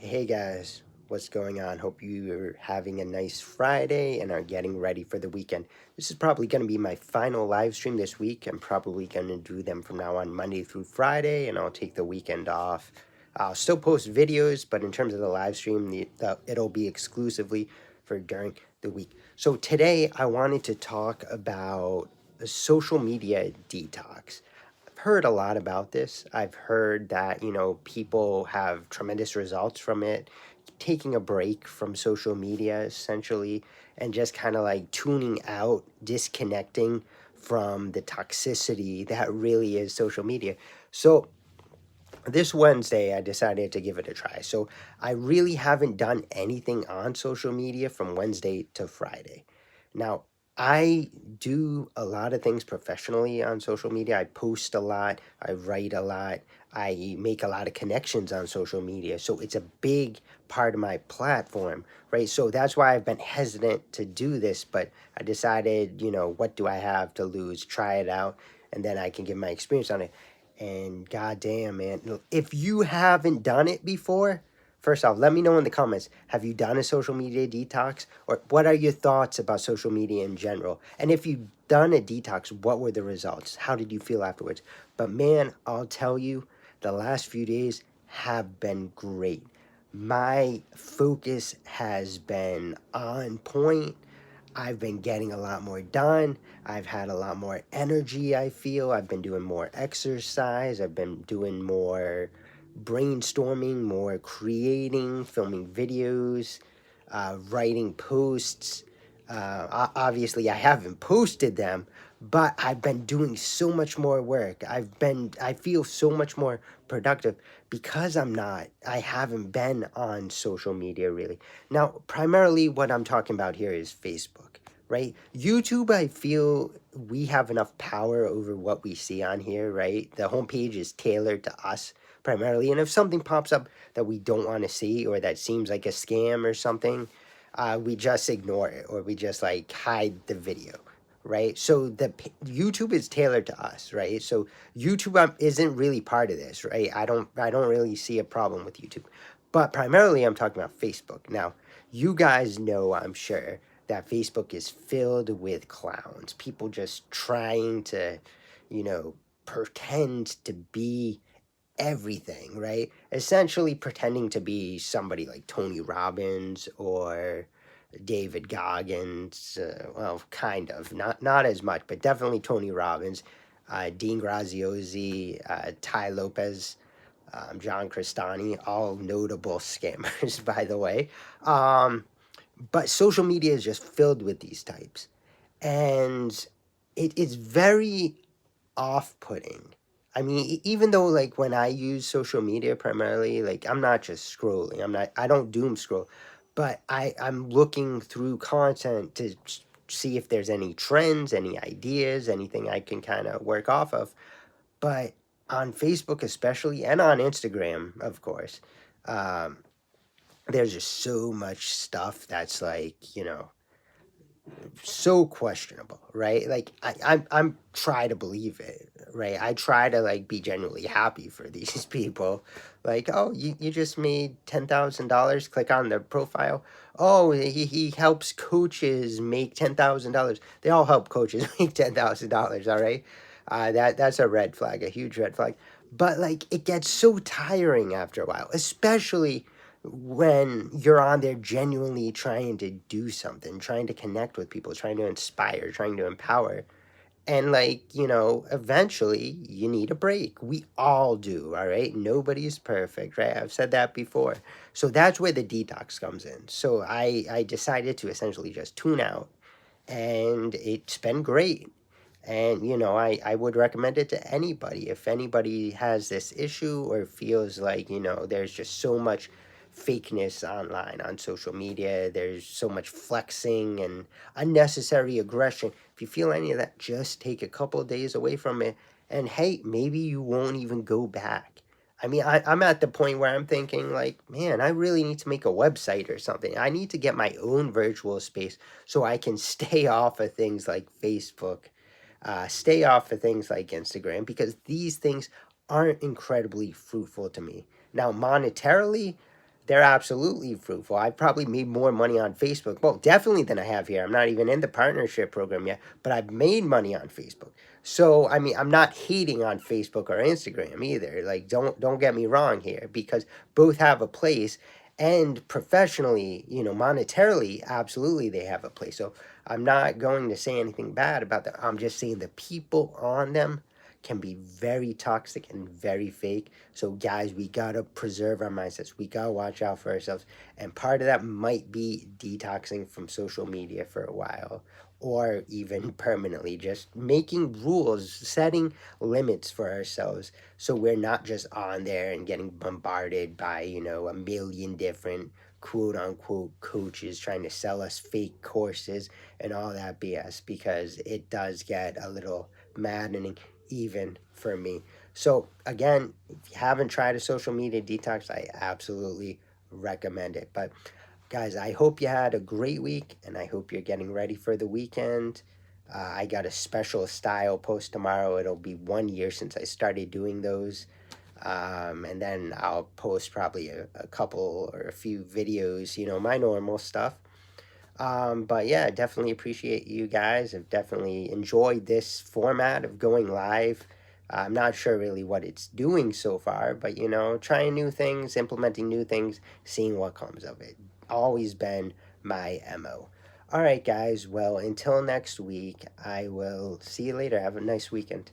Hey guys, what's going on? Hope you're having a nice Friday and are getting ready for the weekend. This is probably going to be my final live stream this week. I'm probably going to do them from now on Monday through Friday, and I'll take the weekend off. I'll still post videos, but in terms of the live stream, it'll be exclusively for during the week. So today I wanted to talk about a social media detox. I've heard a lot about this. I've heard that, people have tremendous results from it, taking a break from social media essentially, and just kind of like tuning out, disconnecting from the toxicity that really is social media. So, this Wednesday, I decided to give it a try. So, I really haven't done anything on social media from Wednesday to Friday. Now, I do a lot of things professionally on social media. I post a lot, I write a lot, I make a lot of connections on social media. So, it's a big part of my platform, right? So, that's why I've been hesitant to do this, but I decided, what do I have to lose? Try it out, and then I can give my experience on it. And goddamn, man, if you haven't done it before, first off, let me know in the comments. Have you done a social media detox? Or what are your thoughts about social media in general? And if you've done a detox, what were the results? How did you feel afterwards? But man, I'll tell you, the last few days have been great. My focus has been on point. I've been getting a lot more done. I've had a lot more energy, I feel. I've been doing more exercise. I've been doing more brainstorming, more creating, filming videos, writing posts. Obviously, I haven't posted them, but I've been doing so much more work. I feel so much more productive because I haven't been on social media really. Now, primarily what I'm talking about here is Facebook, right? YouTube, I feel we have enough power over what we see on here, right? The homepage is tailored to us primarily. And if something pops up that we don't want to see or that seems like a scam or something, we just ignore it or we just like hide the video, right? So YouTube is tailored to us, right? So YouTube isn't really part of this, right? I don't really see a problem with YouTube, but primarily I'm talking about Facebook. Now, you guys know, I'm sure, that Facebook is filled with clowns, people just trying to, you know, pretend to be everything, right? Essentially pretending to be somebody like Tony Robbins or David Goggins. Well, kind of, not as much, but definitely Tony Robbins, Dean Graziosi, Ty Lopez, John Crestani, all notable scammers, by the way. Um, but social media is just filled with these types, and it is very off-putting. I mean, even though like when I use social media primarily, like I'm not just scrolling. I don't doom scroll, but I'm looking through content to see if there's any trends, any ideas, anything I can kind of work off of. But on Facebook especially and on Instagram, of course, um, there's just so much stuff that's like, so questionable, right? Like I'm try to believe it, right? I try to like be genuinely happy for these people. Like, oh, you just made $10,000. Click on their profile. Oh, he helps coaches make $10,000. They all help coaches make $10,000. All right, that's a red flag, a huge red flag. But like, it gets so tiring after a while, especially when you're on there genuinely trying to do something, trying to connect with people, trying to inspire, trying to empower. And like, eventually you need a break. We all do, all right? Nobody's perfect, right? I've said that before. So that's where the detox comes in. So I decided to essentially just tune out, and it's been great. And, I would recommend it to anybody. If anybody has this issue or feels like, there's just so much fakeness online on social media, there's so much flexing and unnecessary aggression. If you feel any of that, just take a couple of days away from it. And hey, maybe you won't even go back. I mean, I'm at the point where I'm thinking, like, man, I really need to make a website or something. I need to get my own virtual space so I can stay off of things like Facebook, stay off of things like Instagram, because these things aren't incredibly fruitful to me. Now, monetarily, they're absolutely fruitful. I've probably made more money on Facebook, well, definitely than I have here. I'm not even in the partnership program yet, but I've made money on Facebook. So, I mean, I'm not hating on Facebook or Instagram either. Like, don't get me wrong here, because both have a place, and professionally, monetarily, absolutely they have a place. So, I'm not going to say anything bad about them. I'm just saying the people on them can be very toxic and very fake. So, guys, we gotta preserve our mindsets. We gotta watch out for ourselves. And part of that might be detoxing from social media for a while, or even permanently, just making rules, setting limits for ourselves, so we're not just on there and getting bombarded by, a million different quote unquote coaches trying to sell us fake courses and all that BS, because it does get a little maddening even for me. So, again, if you haven't tried a social media detox, I absolutely recommend it. But, guys, I hope you had a great week, and I hope you're getting ready for the weekend. I got a special style post tomorrow. It'll be 1 year since I started doing those. And then I'll post probably a couple or a few videos, my normal stuff. But yeah, definitely appreciate you guys. I've definitely enjoyed this format of going live. I'm not sure really what it's doing so far, but trying new things, implementing new things, seeing what comes of it. Always been my MO. All right, guys. Well, until next week, I will see you later. Have a nice weekend.